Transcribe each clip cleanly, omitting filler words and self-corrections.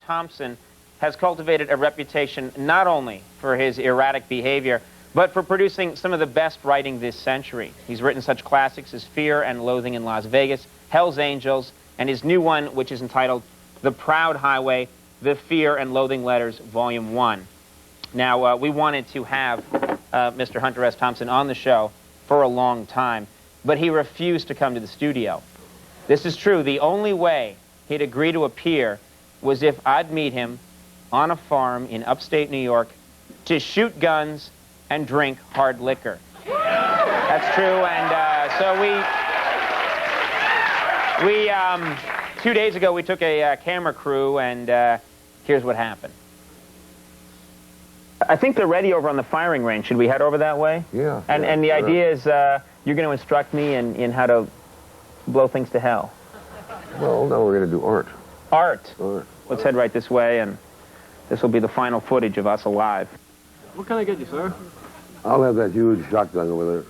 Thompson has cultivated a reputation not only for his erratic behavior, but for producing some of the best writing this century. He's written such classics as Fear and Loathing in Las Vegas, Hell's Angels, and his new one, which is entitled The Proud Highway, The Fear and Loathing Letters, Volume 1. Now, we wanted to have Mr. Hunter S. Thompson on the show for a long time, but he refused to come to the studio. This is true. The only way he'd agree to appear was if I'd meet him on a farm in upstate New York to shoot guns and drink hard liquor. That's true, and so 2 days ago we took a camera crew, and here's what happened. I think they're ready over on the firing range. Should we head over that way? Yeah. And the idea is you're going to instruct me in how to blow things to hell. Well, now we're going to do art. Art? Art. Let's head right this way, and this will be the final footage of us alive. What can I get you, sir? I'll have that huge shotgun over there.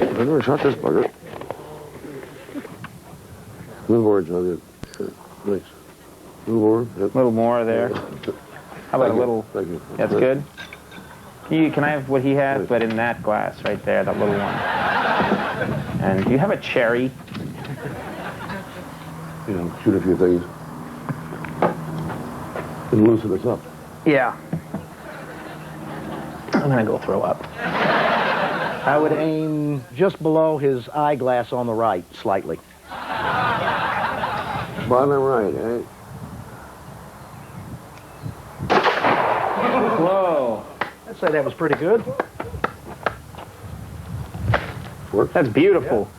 I never shot this bugger. A little more, John. Nice. A little more. Yep. A little more there. How about a little? Thank you. That's good. Can I have what he has, but in that glass right there, that little one? And do you have a cherry? You know, shoot a few things. And loosen us up. Yeah. I'm gonna go throw up. I would aim just below his eyeglass on the right, slightly. Bottom right, eh? Whoa. I'd say that was pretty good. Works. That's beautiful.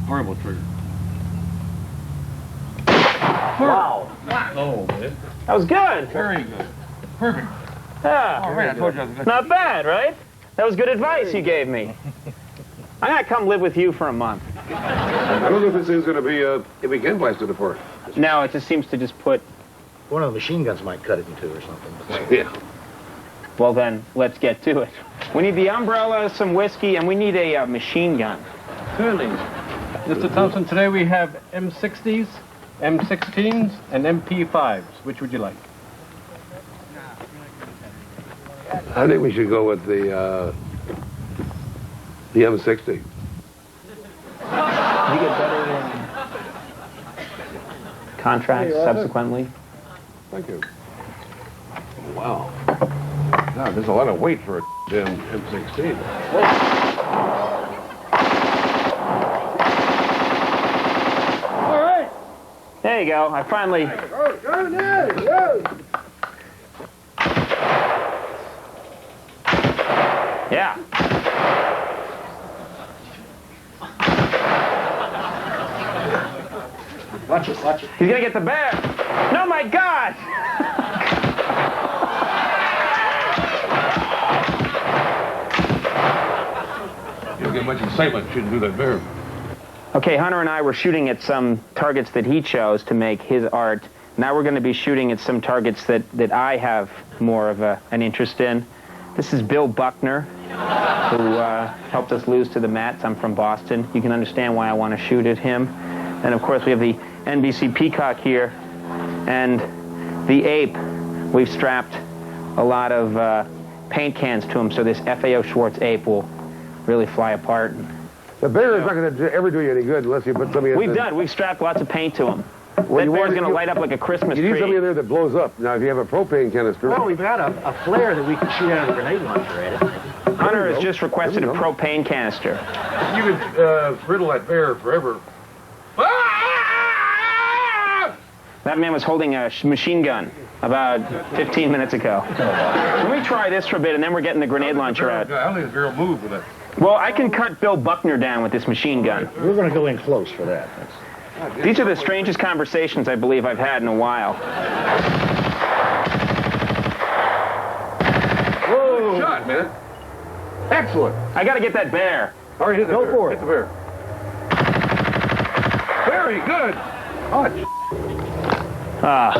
Horrible trigger. Wow. Oh, man. That was good. Very good. Perfect. Yeah. All right, I told you I was good. Not bad, right? That was good advice you gave me. I'm gonna come live with you for a month. I don't know if this thing's going to be, if we can blast it apart. No, it just seems to just put... One of the machine guns might cut it in two or something. Yeah. Well then, let's get to it. We need the umbrella, some whiskey, and we need a machine gun. Certainly. Mr. Thompson, today we have M60s, M16s, and MP5s. Which would you like? I think we should go with the M60. You get better contracts subsequently? Thank you. Wow. God, there's a lot of weight for a damn M16. All right. There you go. I finally... Yeah. Watch it, watch it. He's gonna get the bear. No, my God! You don't get much excitement shooting through that bear. Okay, Hunter and I were shooting at some targets that he chose to make his art. Now we're going to be shooting at some targets that I have more of an interest in. This is Bill Buckner, who helped us lose to the Mets. I'm from Boston. You can understand why I want to shoot at him. And of course we have the NBC Peacock here, and the ape. We've strapped a lot of paint cans to him, so this FAO Schwartz ape will really fly apart. The bear is not going to ever do you any good unless you put something in. We've strapped lots of paint to him. Well, That bear's going to light up like a Christmas You need tree. something in there that blows up. Now, if you have a propane canister... Well, we've got a flare that we can shoot out of a grenade launcher at it. Hunter has just requested a propane canister. You could riddle that bear forever. That man was holding a machine gun about 15 minutes ago. Can we try this for a bit, and then we're getting the grenade launcher out? I don't think the bear will move with that. Well, I can cut Bill Buckner down with this machine gun. We're going to go in close for that. These are the strangest conversations I believe I've had in a while. Whoa! Good shot, man. Excellent. I got to get that bear. All right, hit the Go bear. for it. Hit the bear. Very good. Oh, Ah,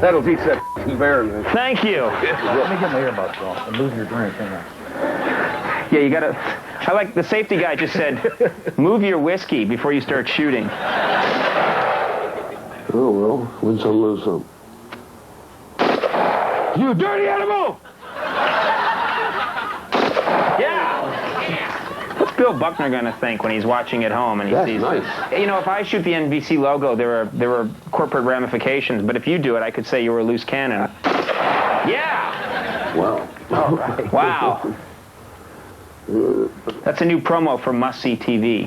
that'll teach that bear, man. thank you. Let me get my earbuds off and move your drink. Hang on. Yeah, you got to... I like the safety guy just said, move your whiskey before you start shooting. Oh, well, win some, lose some. You dirty animal! Yeah! What's Bill Buckner going to think when he's watching at home and he sees... Nice. You know, if I shoot the NBC logo, there are corporate ramifications, but if you do it, I could say you were a loose cannon. Yeah! Wow. All right. Wow. That's a new promo for Must See TV.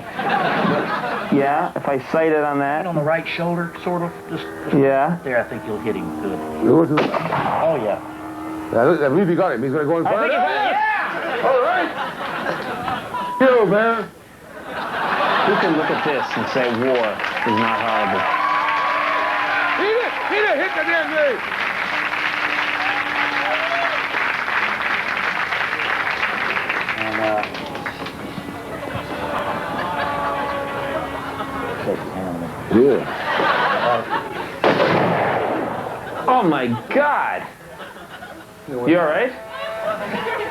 Yeah, if I sight it on that. On the right shoulder, sort of. Just Yeah. there, I think you'll hit him good. Look at Oh, yeah. that. I believe he got him. He's going to go and fire. Yeah! All right. Yo, man. Who can look at this and say war is not horrible? He didn't hit the damn thing. And, Yeah. Oh my God! You all right?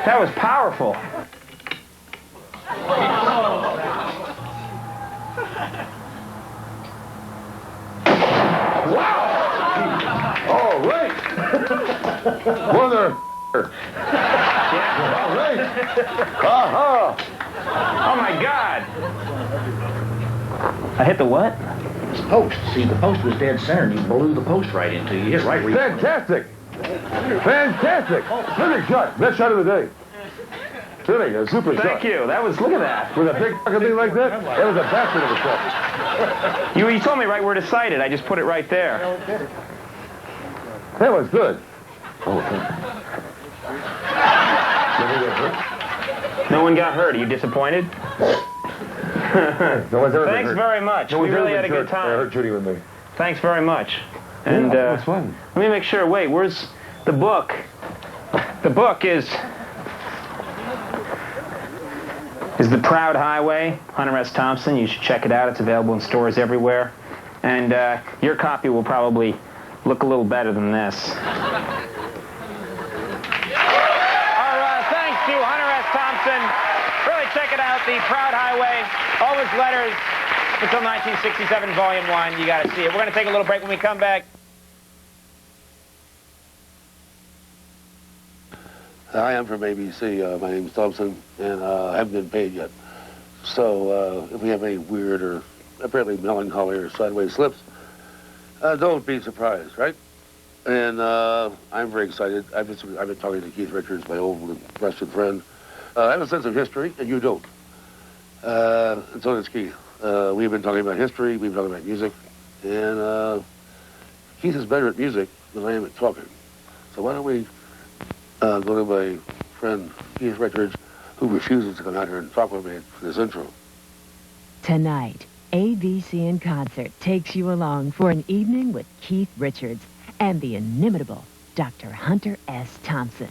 That was powerful. All right. Mother. Yeah. All right. Aha. Oh my God! I hit the what? post. See, the post was dead center, and you blew the post right into you. Hit right where you... Fantastic. Fantastic. Terrific shot. Best shot of the day. Really, a super shot. Thank you. That was, look at that. With a big fucking thing like that, that was a bastard of a shot. You told me right where to sight it. I just put it right there. That was good. Oh, No one got hurt. Are you disappointed? no one's ever been Thanks hurt. very much. No We one's ever really had a been good hurt. time. Hurt shooting with me. Thanks very much. And Yeah, that was fun. let me make sure. Wait, where's the book? The book is The Proud Highway, Hunter S. Thompson. You should check it out. It's available in stores everywhere. And your copy will probably look a little better than this. Our thanks to Hunter S. Thompson. Really check it out, The Proud Highway. All his letters until 1967, Volume 1. You got to see it. We're going to take a little break. When we come back. Hi, I'm from ABC. My name's Thompson, and I haven't been paid yet. So if we have any weird or apparently melancholy or sideways slips, don't be surprised, right? And I'm very excited. I've been talking to Keith Richards, my old and trusted friend. I have a sense of history, and you don't. And so does Keith. We've been talking about history, we've been talking about music, and Keith is better at music than I am at talking. So why don't we go to my friend Keith Richards, who refuses to come out here and talk with me for this intro. Tonight, ABC in Concert takes you along for an evening with Keith Richards and the inimitable Dr. Hunter S. Thompson.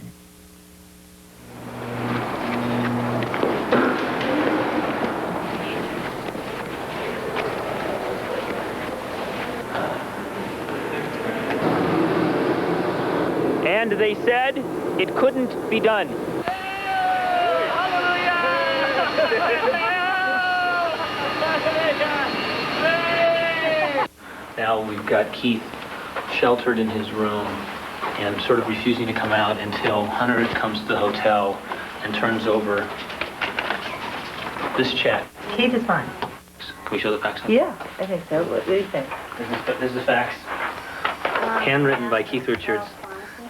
And they said it couldn't be done. Now we've got Keith sheltered in his room and sort of refusing to come out until Hunter comes to the hotel and turns over this check. Keith is fine. Can we show the fax? Yeah, I think so. What do you think? This is the fax. Handwritten by Keith Richards.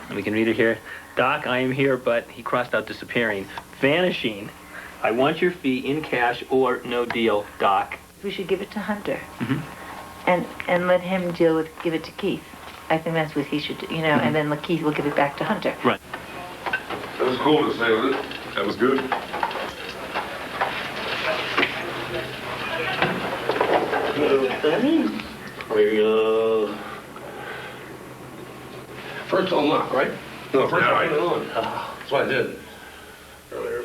And we can read it here. Doc, I am here, but he crossed out disappearing. Vanishing. I want your fee in cash or no deal, Doc. We should give it to Hunter. Mm-hmm. And let him give it to Keith. I think that's what he should do, you know, and then Keith will give it back to Hunter. Right. That was cool to say, wasn't it? That was good. First unlock, right? No, first I put it on. That's what I did earlier.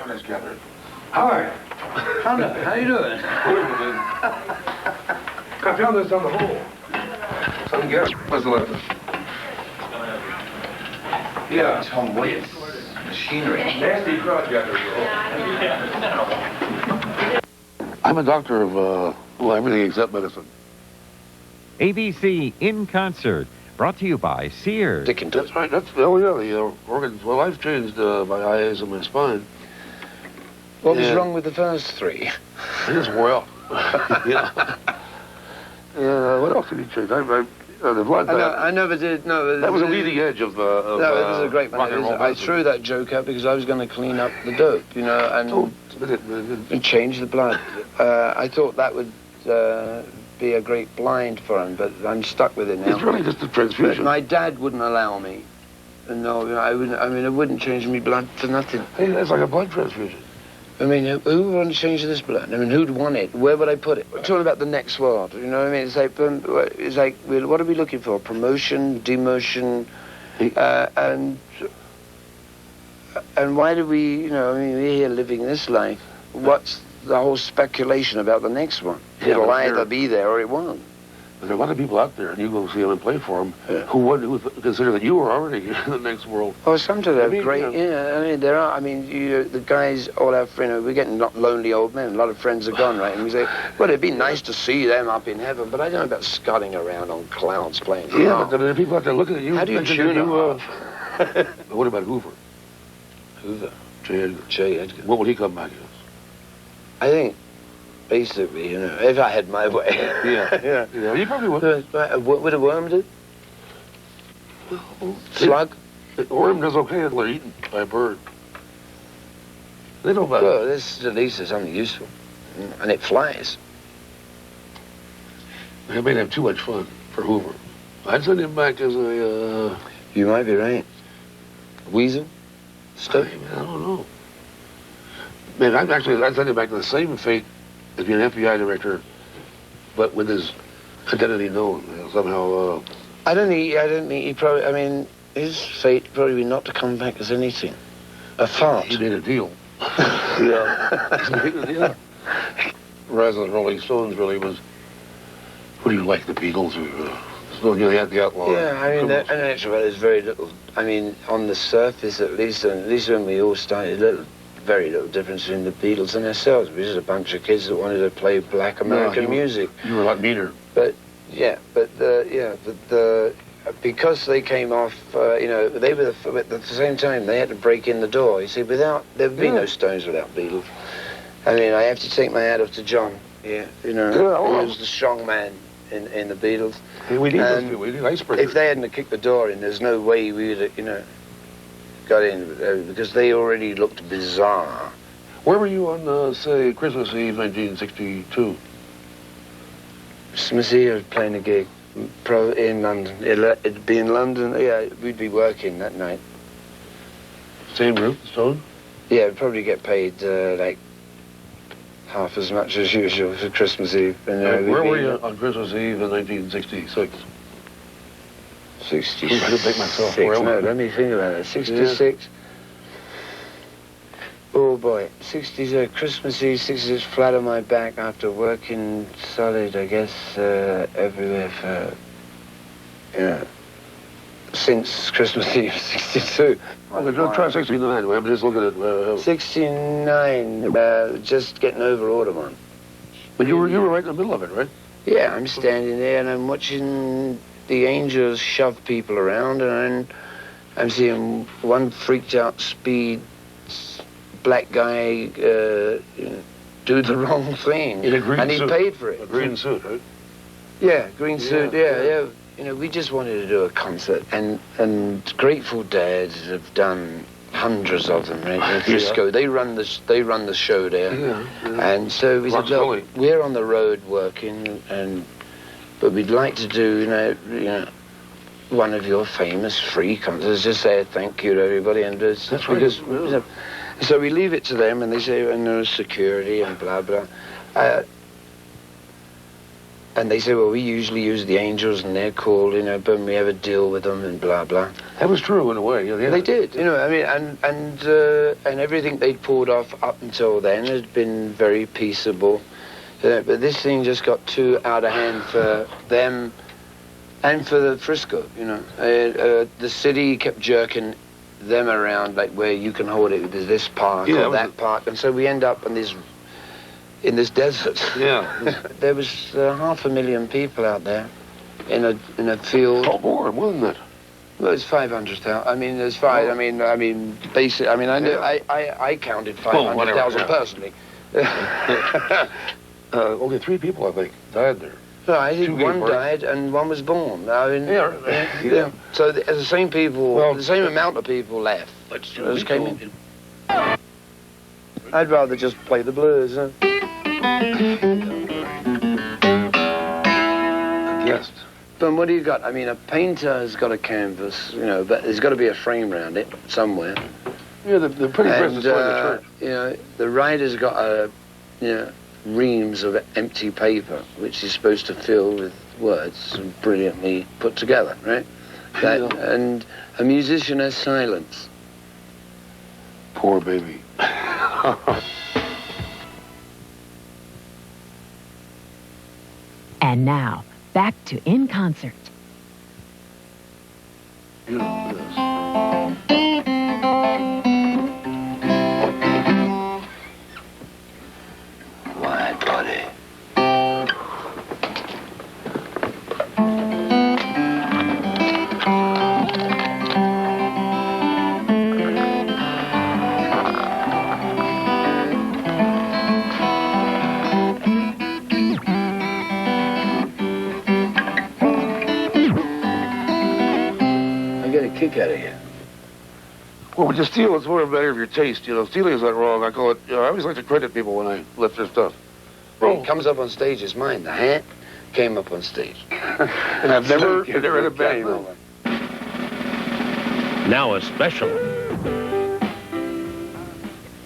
Nice gathering. Hi. Hunter, how you doing? I found this on the hole. Some guy. What's the letter? Yeah. Tom Williams. Machinery. Nasty project. I'm a doctor of, well, everything except medicine. ABC in Concert, brought to you by Sears. That's right. Oh, yeah, the organs. Well, I've changed my eyes and my spine. What was wrong with the first three? I just wore out. Yeah. What else did he change? The blood. I never did. No, that was the leading edge of. No, this is a great one. I threw that joke out because I was going to clean up the dope, you know, and change the blood. I thought that would be a great blind for him, but I'm stuck with it now. It's really just a transfusion. But my dad wouldn't allow me. No, I wouldn't. I mean, it wouldn't change me blood for nothing. Hey, that's like a blood transfusion. I mean, who would want to change this blood? I mean, who'd want it? Where would I put it? We're talking about the next world, you know what I mean? It's like what are we looking for? Promotion, demotion, and why do we, you know, I mean, we're here living this life. What's the whole speculation about the next one? Yeah, It'll either be there or it won't. But there are a lot of people out there, and you go see them and play for them, who consider that you were already in the next world. Oh, some to have great, you know, yeah. I mean, there are. I mean, the guys all have friends. We're getting not lonely old men. A lot of friends are gone, right? And we say, well, it'd be nice to see them up in heaven, but I don't know about scudding around on clouds playing. Yeah, but there are people out there looking at you. How do you tune them up? What about Hoover? Hoover. J. Edgar. What would he come back as? I think, basically, you know, if I had my way. Yeah. Yeah, you probably would. What would a worm do? Slug? A worm does okay until they're eaten by a bird. They know about Well, this at least is something useful. And it flies. They may have too much fun for Hoover. I'd send him back as a, You might be right. Weasel? Stuff? I don't know. Man, I'd send him back to the same fate as being an FBI director, but with his identity known, you know, somehow. I don't think he probably, I mean, his fate probably be not to come back as anything. A fart. He made a deal. Yeah. He made a deal. Whereas the Rolling Stones really was, what do you like, the Beatles? Or, you had the Outlaws. Yeah, I mean, and actually, there's very little, I mean, on the surface at least when we all started, very little difference between the Beatles and ourselves. We were just a bunch of kids that wanted to play black American music. You were a lot meaner. But because they came off, you know, they were at the same time they had to break in the door. You see, there would be no Stones without Beatles. I mean, I have to take my hat off to John. Yeah, you know, he was the strong man in the Beatles. Hey, we need those people. We need icebreakers. If they hadn't kicked the door in, there's no way we would, you know, got in because they already looked bizarre. Where were you on, say, Christmas Eve, 1962? Christmas Eve, I was playing a gig in London. It'd be in London. Yeah, we'd be working that night. Same route, Stone? Yeah, we'd probably get paid like half as much as usual for Christmas Eve. And, where were you on Christmas Eve in 1966? 66. I didn't think myself. No, let me think about it. 66. Yeah. Oh boy, 60s, Christmas Eve, 66, flat on my back after working solid, I guess, everywhere for, you know, since Christmas Eve, 62. Okay, try 69, I'm just looking at... 69, just getting over Audubon. But you were right in the middle of it, right? Yeah, I'm standing there and I'm watching the angels shove people around, and I'm seeing one freaked out speed black guy you know, do the wrong thing. In a green and suit. And he paid for it. A green suit, right? Yeah, green suit, yeah. You know, we just wanted to do a concert, and Grateful Dead have done hundreds of them, right? In Frisco, they run the show there. Yeah. And so we said, look, we're on the road working, but we'd like to do, you know, one of your famous free concerts. Just say thank you to everybody, and that's because. Right. So we leave it to them, and they say, and there's security and blah blah. and they say, well, we usually use the Angels, and they're cool, you know, but we have a deal with them, and blah, blah. That was true in a way. Yeah. They did, you know, I mean, and everything they'd pulled off up until then had been very peaceable. But this thing just got too out of hand for them and for the Frisco, you know. The city kept jerking them around, like where you can hold it, there's this park or that park, and so we end up in this desert. Yeah. There was 500,000 people out there in a field. Oh, more than that. Well, it's 500,000. I mean, there's five. I mean, basic. I mean, I counted 500,000 personally. Only 3 people, I think, died there. No, I think 2 one people, died and one was born. I mean, yeah. So the same people, the same amount of people left. Those came in. I'd rather just play the blues. Huh? I guessed. But what do you got? I mean, a painter has got a canvas, you know, but there's got to be a frame around it somewhere. Yeah, the pretty presents in the church. You know, the writer's got reams of empty paper, which he's supposed to fill with words and brilliantly put together, right? And a musician has silence. Poor baby. And now, back to In Concert. You know this. Wide body. Kick out of you. Well, when you steal, it's more a matter of your taste. You know, stealing is not wrong. I call it. You know, I always like to credit people when I lift their stuff. Well, it comes up on stage is mine. The hat came up on stage. And I've never had a bad thing. Now a special.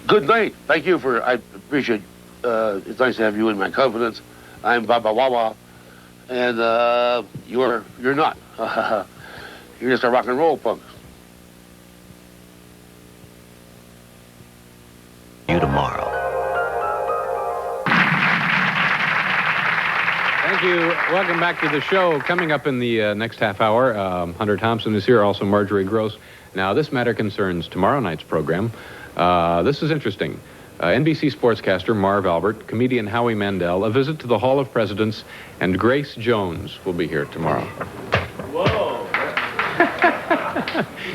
Good night. Thank you for. I appreciate. It's nice to have you in my confidence. I'm Baba Wawa, and you're not. You're just a rock and roll punk. You tomorrow. Thank you. Welcome back to the show. Coming up in the next half hour, Hunter Thompson is here, also Marjorie Gross. Now, this matter concerns tomorrow night's program. This is interesting. NBC sportscaster Marv Albert, comedian Howie Mandel, a visit to the Hall of Presidents, and Grace Jones will be here tomorrow. Whoa.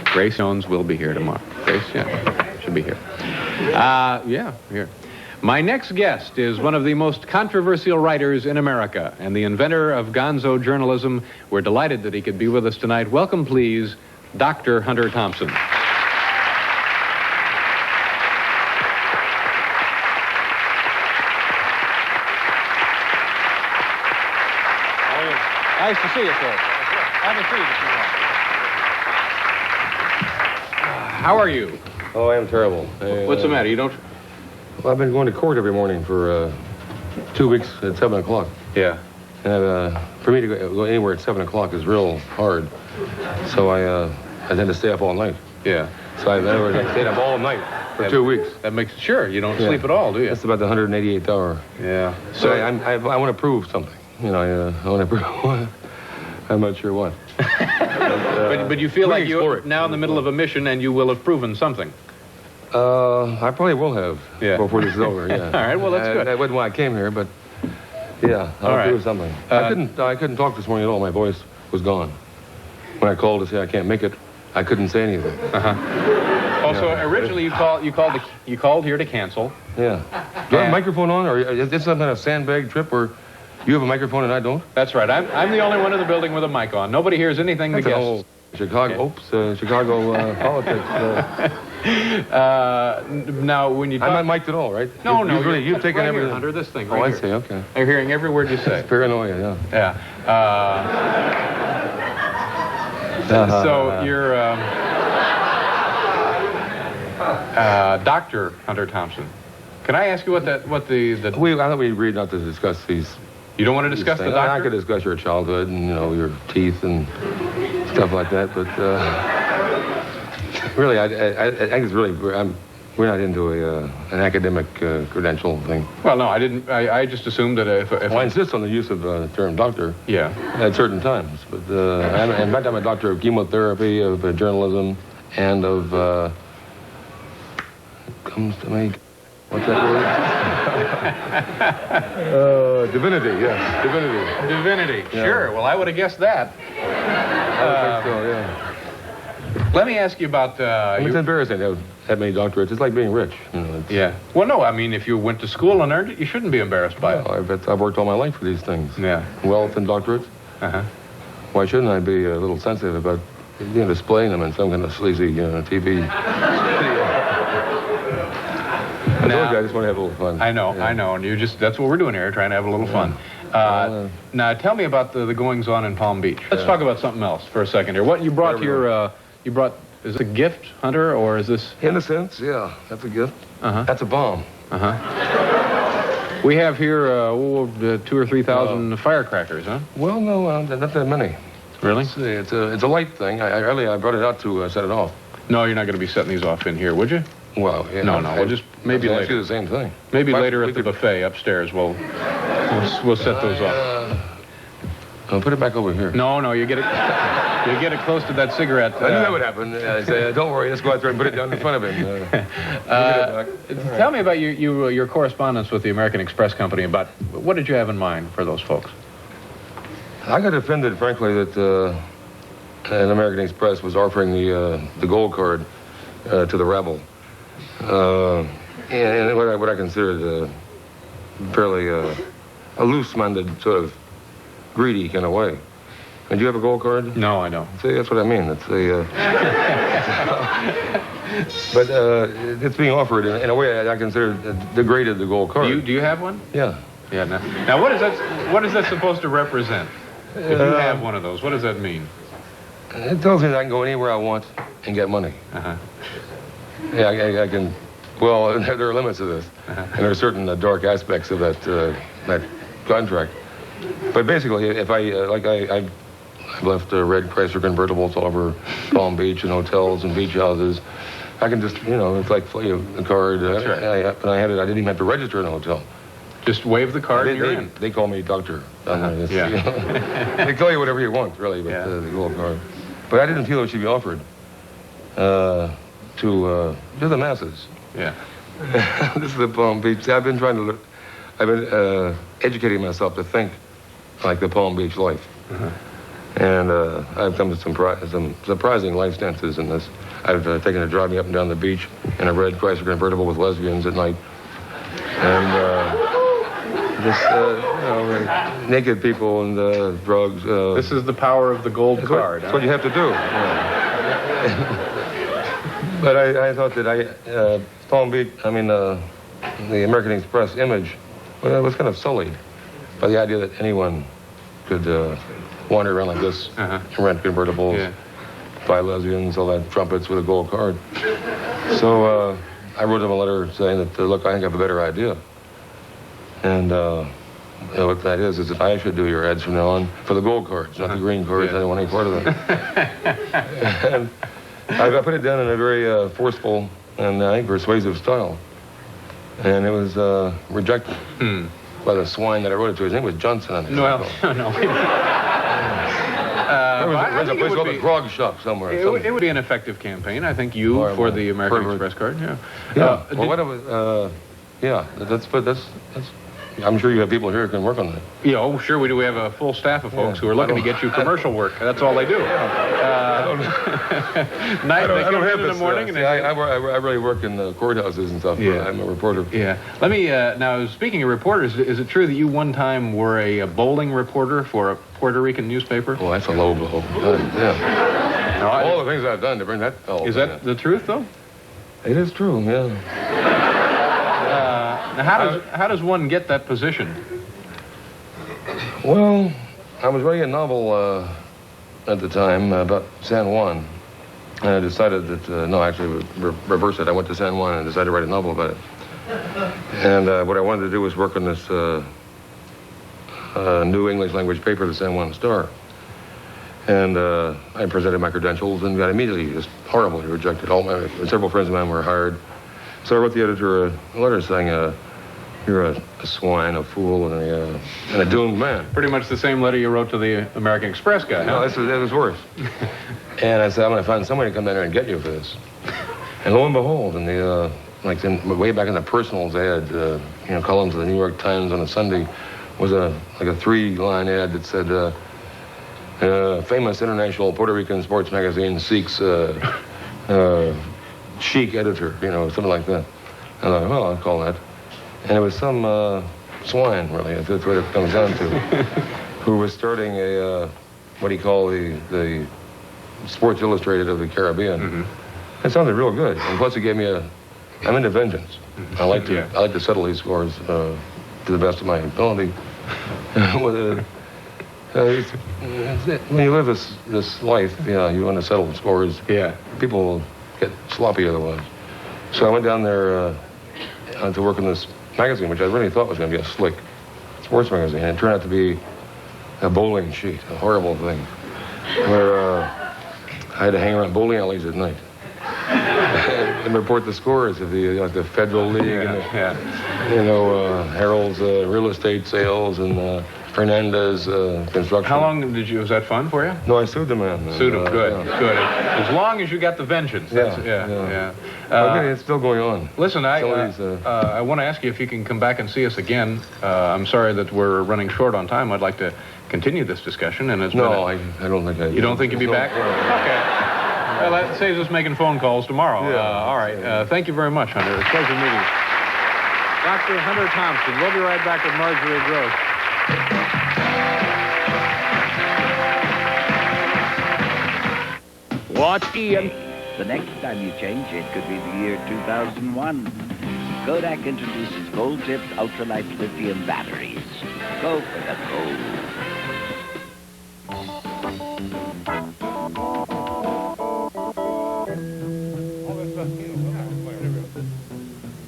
Grace Jones will be here tomorrow. Grace, yeah, should be here. Yeah, here. My next guest is one of the most controversial writers in America and the inventor of gonzo journalism. We're delighted that he could be with us tonight. Welcome, please, Dr. Hunter Thompson. Nice to see you, sir. Have a seat if you want. How are you? Oh, I am terrible. What's the matter? You don't... Well, I've been going to court every morning for 2 weeks at 7 o'clock. Yeah. And for me to go anywhere at 7 o'clock is real hard. So I tend to stay up all night. Yeah. So I stayed up all night for 2 weeks. That makes... Sure, you don't sleep at all, do you? That's about the 188th hour. Yeah. So I want to prove something. You know, I want to prove... I'm not sure what. But you feel like you're now in the middle of a mission and you will have proven something. I probably will have before this is over, yeah. All right, well, that's good. That wasn't why I came here, but yeah, I'll do something. I couldn't talk this morning at all. My voice was gone. When I called to say I can't make it, I couldn't say anything. Also, originally you called here to cancel. Yeah. Do I have a microphone on, or is this some kind of sandbag trip, or you have a microphone and I don't? That's right. I'm the only one in the building with a mic on. Nobody hears anything the guests. Chicago politics. Now, when you talk... I'm not mic'd at all, right? No, You've taken right everything. Here, Hunter, this thing right right I see, okay. They're hearing every word you say. Paranoia, yeah. Yeah. So you're Dr. Hunter Thompson. Can I ask you what the... I thought we agreed not to discuss these You don't want to discuss the doctor? I could discuss your childhood and, your teeth and stuff like that, but really, I think it's really, we're not into an academic credential thing. Well, no, I didn't. I just assumed that if I insist on the use of the term doctor. Yeah. At certain times, but in fact, I'm a doctor of chemotherapy, of journalism, and of comes to me. What's that word? Divinity, yes. Divinity. Divinity, Yeah. Sure. Well, I would have guessed that. I think so, yeah. Let me ask you about... it's embarrassing to have that many doctorates. It's like being rich. Yeah. Well, no, I mean, if you went to school and earned it, you shouldn't be embarrassed by it. I've worked all my life for these things. Yeah. Wealth and doctorates. Uh-huh. Why shouldn't I be a little sensitive about displaying them in some kind of sleazy TV? I just want to have a little fun. I know, and that's what we're doing here, trying to have a little fun. Now, tell me about the goings-on in Palm Beach. Let's talk about something else for a second here. What you brought here, is it a gift, Hunter, or is this? In a sense, yeah, that's a gift. Uh-huh. That's a bomb. Uh-huh. We have here 2,000 or 3,000 firecrackers, huh? Well, no, not that many. Really? It's a light thing. I brought it out to set it off. No, you're not going to be setting these off in here, would you? Well, yeah. No, we'll just maybe later. Do the same thing. Maybe later at the buffet upstairs. We'll set those off. I'll put it back over here. No, you get it close to that cigarette. I knew that would happen. I say, don't worry, let's go out there and put it down in front of him. Tell me about your correspondence with the American Express Company. About what did you have in mind for those folks? I got offended, frankly, that an American Express was offering the gold card to the rebel. And what I considered fairly a loose-minded, sort of greedy kind of way. And do you have a gold card? No, I don't. See, that's what I mean. It's but it's being offered in a way I consider degraded the gold card. Do you have one? Yeah. Yeah. Now, what is that supposed to represent? If you have one of those, what does that mean? It tells me that I can go anywhere I want and get money. Uh-huh. Yeah, I can. Well, there are limits to this, and there are certain dark aspects of that contract. But basically, if I've left red Chrysler convertibles all over Palm Beach and hotels and beach houses. I can just, it's like a card. That's right. But I didn't even have to register in a hotel. Just wave the card and you're in. They call me doctor. Yeah. They call you whatever you want, really, but the gold card. But I didn't feel it should be offered to the masses. Yeah. This is the Palm Beach. I've been educating myself to think like the Palm Beach life. Uh-huh. And I've come to some surprising life stances in this. I've taken a driving up and down the beach in a red Chrysler convertible with lesbians at night. And naked people and drugs. This is the power of the gold card. That's what you have to do. But I thought that Palm Beach, the American Express image was kind of sullied by the idea that anyone could wander around like this, rent convertibles, buy lesbians, all that, trumpets with a gold card. So I wrote them a letter saying that, look, I think I have a better idea. And what that is that I should do your ads from now on for the gold cards, not the green cards. I don't want any part of them. And I put it down in a very forceful and I think persuasive style. And it was rejected by the swine that I wrote it to. His name was Johnson. No. There's a place called the Grog Shop somewhere. It would be an effective campaign. I think for the American Express card. Yeah. That's. I'm sure you have people here who can work on that. Yeah, oh, sure we do. We have a full staff of folks who are looking to get you commercial work. That's all they do. I don't have this. I really work in the courthouses and stuff. Yeah. I'm a reporter. Yeah. Let me, now, speaking of reporters, is it true that you one time were a bowling reporter for a Puerto Rican newspaper? Oh, that's a low blow. Yeah. No, all the things I've done to bring that... Is that the truth, though? It is true, yeah. Now, how does one get that position? Well, I was writing a novel at the time about San Juan. And I decided that, no, actually, reverse it. I went to San Juan and decided to write a novel about it. And what I wanted to do was work on this new English language paper, the San Juan Star. And I presented my credentials and got immediately just horribly rejected. Several friends of mine were hired. So I wrote the editor a letter saying, you're a swine, a fool, and a doomed man. Pretty much the same letter you wrote to the American Express guy, huh? No, that was worse. And I said, I'm going to find somebody to come down there and get you for this. And lo and behold, and way back in the personals ad, columns of the New York Times on a Sunday, was a 3-line ad that said, famous international Puerto Rican sports magazine seeks chic editor, something like that. And I thought, well, I'll call that. And it was some swine, really, that's what it comes down to, who was starting what he called the Sports Illustrated of the Caribbean. Mm-hmm. It sounded real good. And plus it gave me I'm into vengeance. Mm-hmm. I like to settle these scores to the best of my ability. When you live this life, you want to settle scores. Yeah. People will get sloppy otherwise. So I went down there to work in this magazine, which I really thought was going to be a slick sports magazine. And it turned out to be a bowling sheet, a horrible thing, where I had to hang around bowling alleys at night and report the scores of the Federal League and Harold's real estate sales and Fernandez construction. How long was that fun for you? No, I sued the man. Sued him, good. As long as you got the vengeance. Yeah. Okay, it's still going on. Listen, I want to ask you if you can come back and see us again. I'm sorry that we're running short on time. I'd like to continue this discussion. And I don't think I... You don't think you'll be back? Okay. Well, that saves us making phone calls tomorrow. All right. Thank you very much, Hunter. It's a pleasure meeting you. Dr. Hunter Thompson. We'll be right back with Marjorie Gross. Watch Ian. The next time you change, it could be the year 2001. Kodak introduces gold-tipped ultralight lithium batteries. Go for the gold.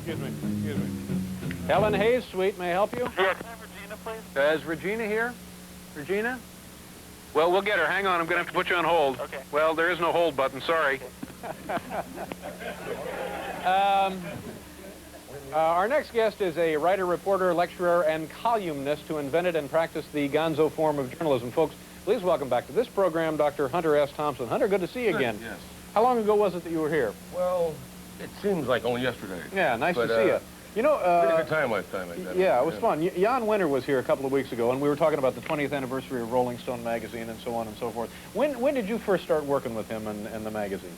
Excuse me. Helen Hayes, Suite, may I help you? Yeah, can I have Regina, please? Is Regina here? Regina? Well, we'll get her. Hang on, I'm going to have to put you on hold. Okay. Well, there is no hold button, sorry. Our next guest is a writer, reporter, lecturer, and columnist who invented and practiced the gonzo form of journalism. Folks, please welcome back to this program Dr. Hunter S. Thompson. Hunter, good to see you again. Yes. How long ago was it that you were here? Well, it seems like only yesterday. Yeah, nice to see you. You know, we had a good time last time. Yeah, it was fun. Jan Winter was here a couple of weeks ago, and we were talking about the 20th anniversary of Rolling Stone magazine and so on and so forth. When did you first start working with him and the magazine?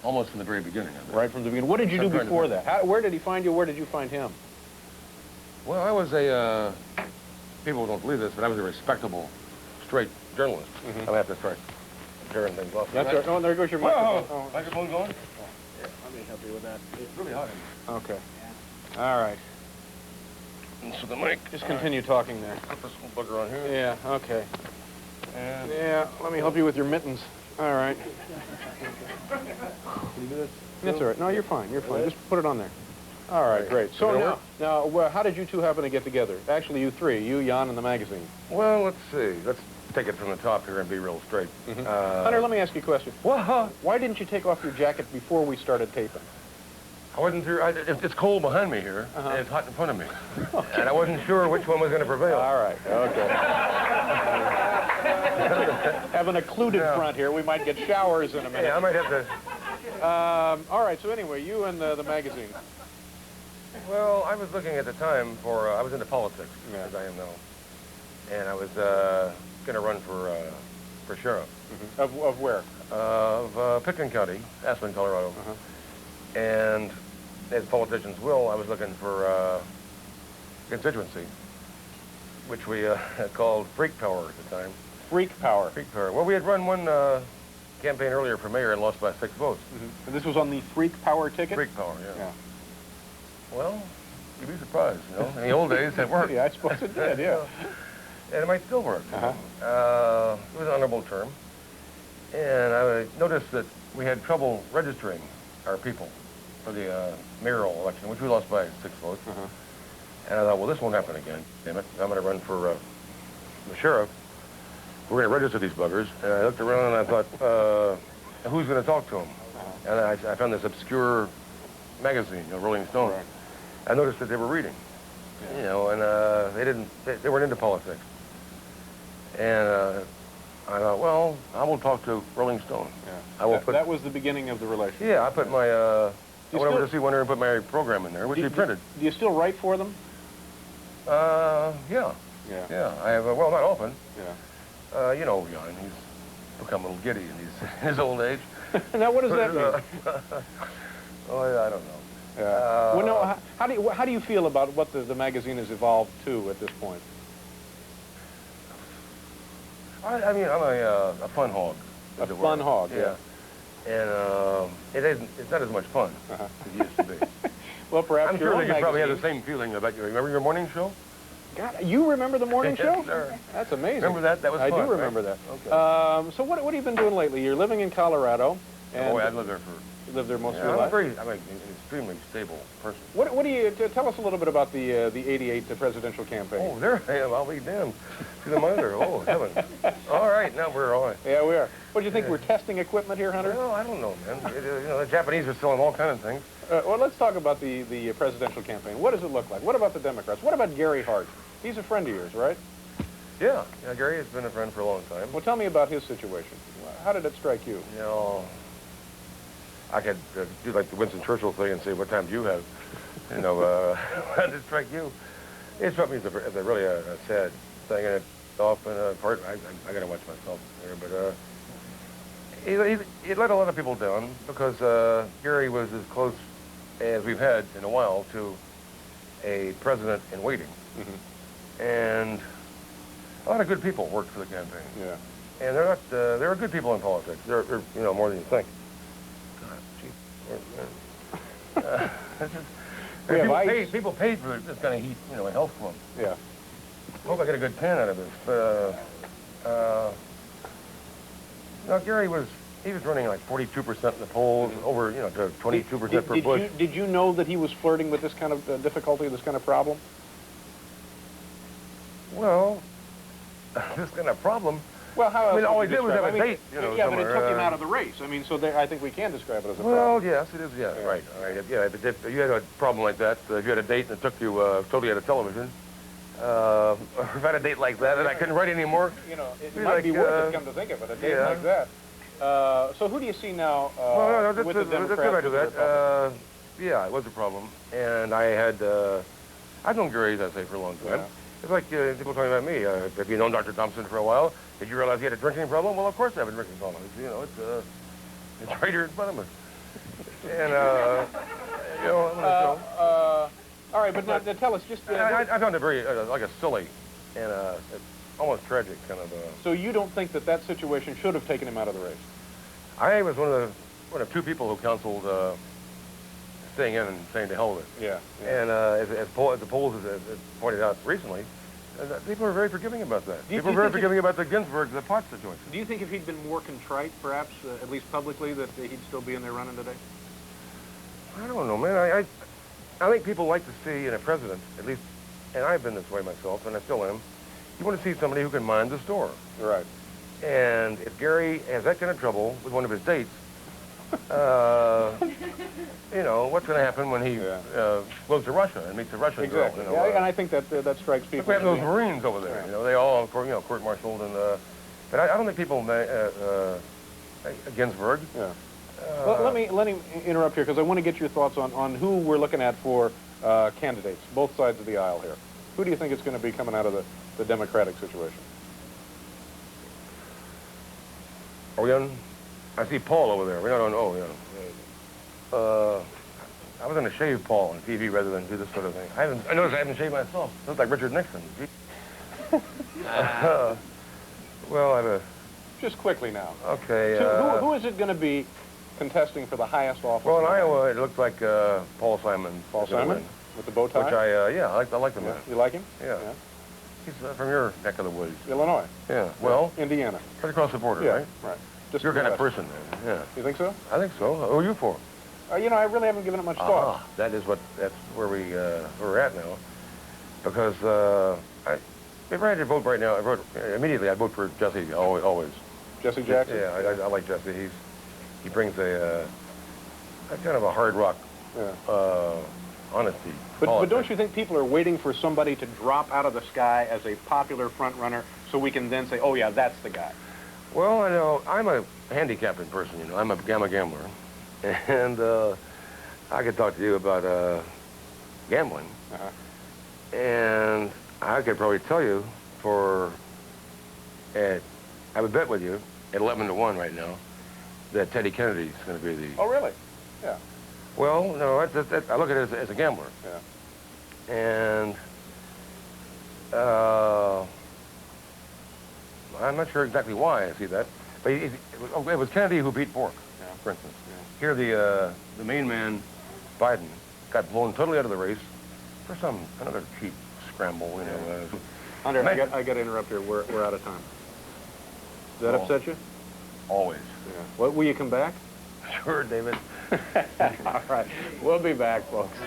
Almost from the very beginning. Right from the beginning. What did you do before that? Where did he find you? Where did you find him? Well, I was people don't believe this, but I was a respectable, straight journalist. Mm-hmm. I'm going to have to start tearing things off. That's right. Oh, there goes your microphone. Oh, microphone going? Yeah, let me help you with that. It's really hot. Okay. All right. And so the mic. Just continue talking there. Put this little bugger on here. Yeah, okay. And yeah, let me help you with your mittens. All right. That's all right. No, you're fine. You're fine. Just put it on there. All right, great. So now, how did you two happen to get together? Actually, you three, you, Jan, and the magazine. Well, let's see. Let's take it from the top here and be real straight. Mm-hmm. Hunter, let me ask you a question. Why didn't you take off your jacket before we started taping? I wasn't sure. It's cold behind me here, and it's hot in front of me. Okay. And I wasn't sure which one was going to prevail. All right, okay. Having a occluded front here, we might get showers in a minute. Yeah, I might have to... all right, so anyway, you and the magazine. Well, I was looking at the time for... I was into politics, as I am now. And I was going to run for sheriff. Mm-hmm. Of where? Of Pitkin County, Aspen, Colorado. And as politicians will, I was looking for constituency, which we called Freak Power at the time. Freak Power? Freak Power. Well, we had run one campaign earlier for mayor and lost by 6 votes. Mm-hmm. And this was on the Freak Power ticket? Freak Power, yeah. Well, you'd be surprised, you know. In the old days, it worked. Yeah, I suppose it did, yeah. And it might still work. It was an honorable term. And I noticed that we had trouble registering our people for the mayoral election, which we lost by 6 votes. And I thought, well, this won't happen again. Damn it! I'm going to run for the sheriff. We're going to register these buggers. And I looked around and I thought, who's going to talk to them? And I found this obscure magazine, Rolling Stone. Right. I noticed that they were reading, you know, and they weren't into politics. And I thought, well, I will talk to Rolling Stone. Yeah. I will That was the beginning of the relationship. Yeah, I put my, I went over still- to see one there and put my program in there, which we printed. Do you still write for them? Yeah. Yeah. Yeah, I have, well, not often. Yeah. You know, Jan, he's become a little giddy in his old age. Now, what does that mean? Oh, yeah, I don't know. Yeah. Well, no, how do you feel about what the magazine has evolved to at this point? I mean, I'm a fun hog. A fun hog, yeah. And it's not as much fun as it used to be. Well, perhaps I'm your sure own that you probably have the magazine- same feeling about you. Remember your morning show? God, you remember the morning Yes, show? sir. That's amazing. Remember that? That was I fun, do remember right? that. Okay. So what have you been doing lately? You're living in Colorado. And Boy, I'd lived there for... You lived there most of Yeah, your life? I'm an extremely stable person. What do you... Tell us a little bit about the '88 presidential campaign. Oh, there I am. I'll be damned. To the monitor. Oh, heaven. All right, now we're all right. Yeah, we are. What do you think? We're testing equipment here, Hunter? Well, I don't know, man. You know, the Japanese are selling all kinds of things. Well, let's talk about the presidential campaign. What does it look like? What about the Democrats? What about Gary Hart? He's a friend of yours, right? Yeah. Gary has been a friend for a long time. Well, tell me about his situation. How did it strike you? You know, I could do like the Winston Churchill thing and say, what time do you have? You know, how did it strike you? It struck me as a really a sad thing, and it's often a part, I got to watch myself there, but he let a lot of people down because Gary was as close as we've had in a while to a president in waiting. And a lot of good people worked for the campaign. Yeah. And they're not, there are good people in politics. They're you know, more than you think. God, gee. People paid for this kind of heat, you know, a health club. Yeah. Hope I get a good tan out of this. But, no, Gary was running like 42% in the polls, over, you know, to 22% for Bush. Did you know that he was flirting with this kind of difficulty, this kind of problem? Well, this kind of problem. Well, how else? I mean, all he would you did was have describe a it? date, you know, Yeah, but it somewhere, took him out of the race. I mean, so I think we can describe it as a problem. Well, yes, it is, yeah, right, all right. Yeah, but if you had a problem like that, if you had a date and it took you totally out of television, or if I had a date like that and I couldn't write anymore. You know, it might be worth it, come to think of it, a date like that. So who do you see now with the Democrats? That's good I do that. Yeah, it was a problem. And I've known Gary, as I say, for a long time. Yeah. It's like people talking about me. Have you known Dr. Thompson for a while? Did you realize he had a drinking problem? Well, of course I have a drinking problem. You know, it's right here in front of me. And, you know, I'm going to show. All right, but now tell us just... I found it very, like a silly and almost tragic kind of... So you don't think that situation should have taken him out of the race? I was one of two people who counseled staying in and saying to hell with it. Yeah. And as the polls have pointed out recently, people are very forgiving about that. People are very forgiving about the Ginsburg, the pot situation. Do you think if he'd been more contrite, perhaps, at least publicly, that he'd still be in there running today? I don't know, man. I think people like to see in a president, at least, and I've been this way myself, and I still am, you want to see somebody who can mind the store. Right. And if Gary has that kind of trouble with one of his dates, you know, what's going to happen when he goes to Russia and meets a Russian girl? You know, and I think that strikes people. We have those Marines over there. Right. You know, they all, you know, court-martialed, and but I don't think people Ginsburg. Yeah. Well, let me interrupt here because I want to get your thoughts on who we're looking at for candidates, both sides of the aisle here. Who do you think is going to be coming out of the Democratic situation? Are we on? I see Paul over there. We're not on. Oh, yeah. I was going to shave Paul on TV rather than do this sort of thing. I noticed I haven't shaved myself. I look like Richard Nixon. Well, I have a... Just quickly now. Okay. So who is it going to be contesting for the highest office? Well, in Iowa, it looks like Paul Simon. Paul Simon? With the bow tie? Which I like the man. You like him? Yeah. He's from your neck of the woods. Illinois. Yeah. Well, Indiana. Right across the border, right? Right. Just your kind of person, man. Yeah. You think so? I think so. Who are you for? You know, I really haven't given it much thought. That's where we're at now. Because if I had to vote right now, immediately I'd vote for Jesse, always. Jesse Jackson? Yeah, I like Jesse. He brings a kind of a hard rock honesty. But don't you think people are waiting for somebody to drop out of the sky as a popular front runner so we can then say, oh yeah, that's the guy? Well, I know, I'm a handicapping person, you know. I'm a gambler. And I could talk to you about gambling. And I could probably tell you I have a bet with you at 11-1 right now that Teddy Kennedy's going to be the... Oh, really? Yeah. Well, no, I look at it as a gambler. Yeah. And I'm not sure exactly why I see that, but it was Kennedy who beat Bork, for instance. Yeah. Here, the main man, Biden, got blown totally out of the race for another cheap scramble, you know. Hunter, I got to interrupt here. We're out of time. Does that upset you? Always. Yeah. What, will you come back? Sure, David. All right. We'll be back, folks.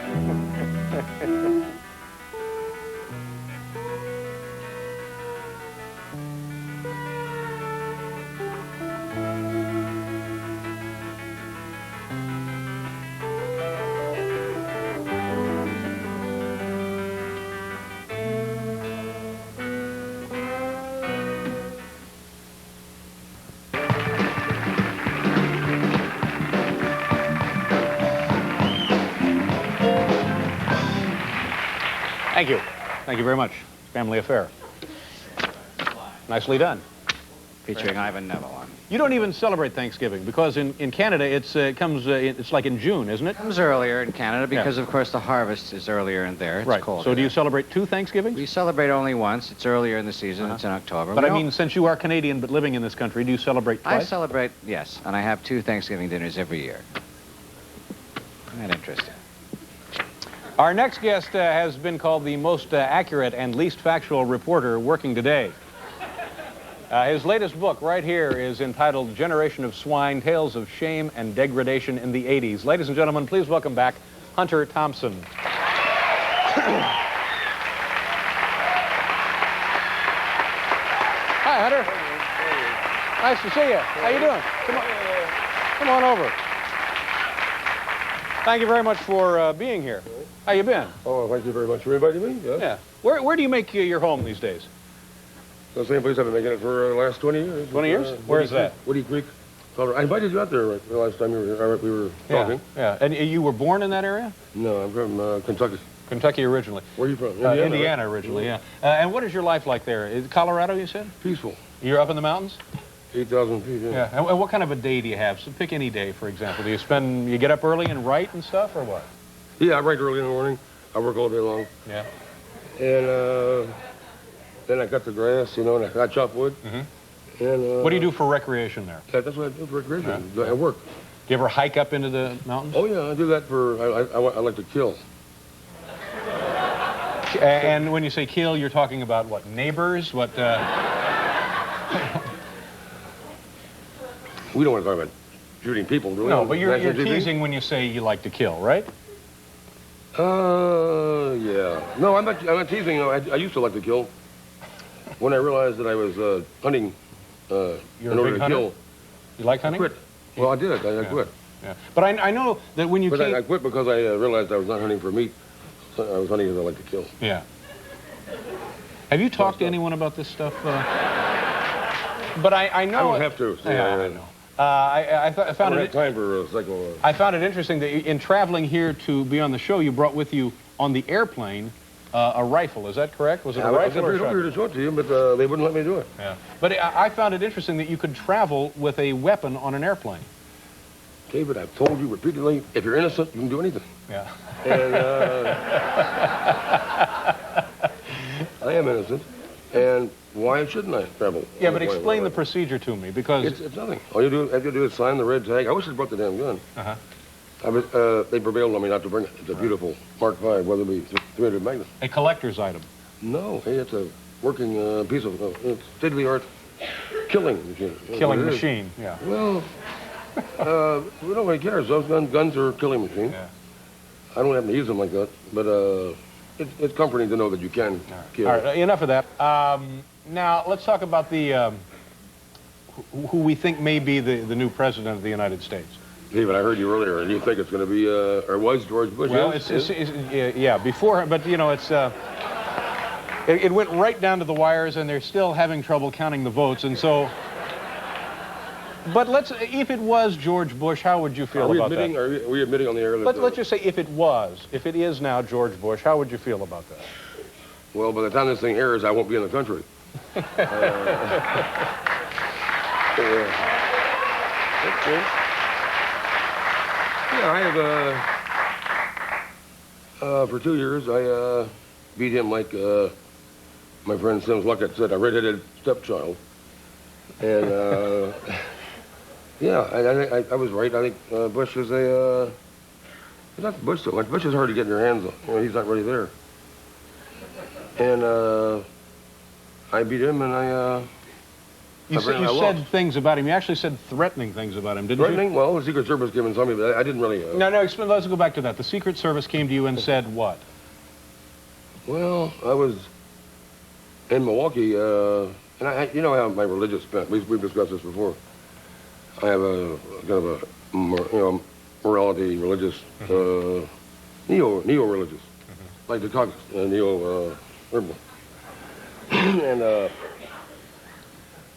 Thank you. Thank you very much. Family Affair. Nicely done. Featuring Ivan Neville. You don't even celebrate Thanksgiving because in Canada it's like in June, isn't it? It comes earlier in Canada because, of course, the harvest is earlier in there. It's right. colder. So do you celebrate two Thanksgivings? We celebrate only once. It's earlier in the season. It's in October. But I mean, since you are Canadian but living in this country, do you celebrate twice? I celebrate, yes, and I have 2 Thanksgiving dinners every year. Isn't that interesting? Our next guest has been called the most accurate and least factual reporter working today. His latest book right here is entitled Generation of Swine, Tales of Shame and Degradation in the 80s. Ladies and gentlemen, please welcome back Hunter Thompson. Hi, Hunter. Nice to see you. How you doing? Come on over. Thank you very much for being here. How you been? Oh, thank you very much for inviting me. Yes. Yeah. Where do you make your home these days? The same place I've been making it for the last 20 years. 20 years? Where is that? Woody Creek. I invited you out there the last time we were talking. Yeah. And you were born in that area? No, I'm from Kentucky. Kentucky originally. Where are you from? Indiana originally, yeah. And what is your life like there? Is Colorado, you said? Peaceful. You're up in the mountains? 8,000 feet, yeah. And what kind of a day do you have? So pick any day, for example. Do you get up early and write and stuff, or what? Yeah, I write early in the morning. I work all day long. Yeah. And then I cut the grass, you know, and I chop wood. Mm-hmm. And what do you do for recreation there? That's what I do for recreation. Yeah. I work. Do you ever hike up into the mountains? Oh, yeah, I do that I like to kill. And when you say kill, you're talking about what, neighbors? What? We don't want to talk about shooting people, do we? No, but you're teasing when you say you like to kill, right? Yeah. No, I'm not teasing. No, I used to like to kill. When I realized that I was hunting in order to kill. You like hunting? I quit. Well, I did. I quit. Yeah. But I know that when you I quit because I realized I was not hunting for meat. I was hunting because I like to kill. Yeah. Have you talked to anyone about this stuff? But I know... I don't have to. Yeah, I know. I found it time for cycle. I found it interesting that in traveling here to be on the show, you brought with you on the airplane a rifle. Is that correct? Was it a rifle or a shotgun? I was to show it to you, but they wouldn't let me do it. Yeah. But I found it interesting that you could travel with a weapon on an airplane. David, I've told you repeatedly, if you're innocent, you can do anything. Yeah. And I am innocent, and why shouldn't I travel? Yeah, but explain the procedure to me, because... It's nothing. All you have to do is sign the red tag. I wish I'd brought the damn gun. They prevailed on me not to bring it. It's a beautiful Mark V, Weatherby 300 Magnum. A collector's item? No, hey, it's a working piece of state-of-the-art killing machine. Killing machine, yeah. Well, We don't really care. Those guns are a killing machine. Yeah. I don't have to use them like that, but it's comforting to know that you can kill. All right, enough of that. Now, let's talk about the who we think may be the new president of the United States. David, I heard you earlier, and you think it's going to be, or was George Bush? Well, yes? yeah, before, but you know, it went right down to the wires, and they're still having trouble counting the votes, and so. But if it was George Bush, how would you feel about that? Are we admitting on the air that... Let's just say if it is now George Bush, how would you feel about that? Well, by the time this thing airs, I won't be in the country. That's cool. Yeah, I have, for 2 years, I beat him like my friend Sims Luckett said, a red-headed stepchild. And, yeah, I was right. I think Bush is not Bush so much. Bush is hard to get in your hands on. You know, he's not really there. And I beat him, and You said things about him. You actually said threatening things about him, didn't you? Threatening? Well, the Secret Service gave him something, but I didn't really... No, let's go back to that. The Secret Service came to you and said what? Well, I was in Milwaukee, and you know I have my religious bent. We've discussed this before. I have a kind of a morality, religious, neo-religious, like the caucus, neo-liberal. And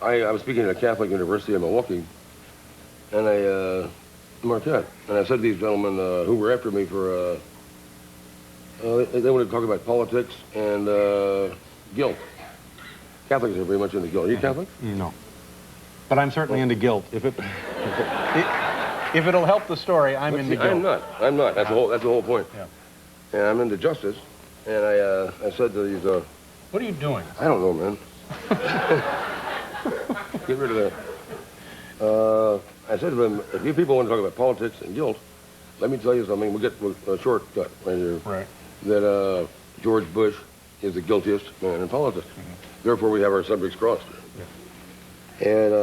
I was speaking at a Catholic university in Milwaukee, and Marquette, and I said to these gentlemen who were after me for, they wanted to talk about politics and guilt. Catholics are very much into guilt. Are you Catholic? No. But I'm certainly into guilt. If it'll help the story, I'm into guilt. I'm not. That's the whole point. Yeah. And I'm into justice. And I said to these... what are you doing? I don't know, man. Get rid of that. I said to them, if you people want to talk about politics and guilt, let me tell you something. We'll get a shortcut right here. Right. That George Bush is the guiltiest man in politics. Therefore, we have our subjects crossed. And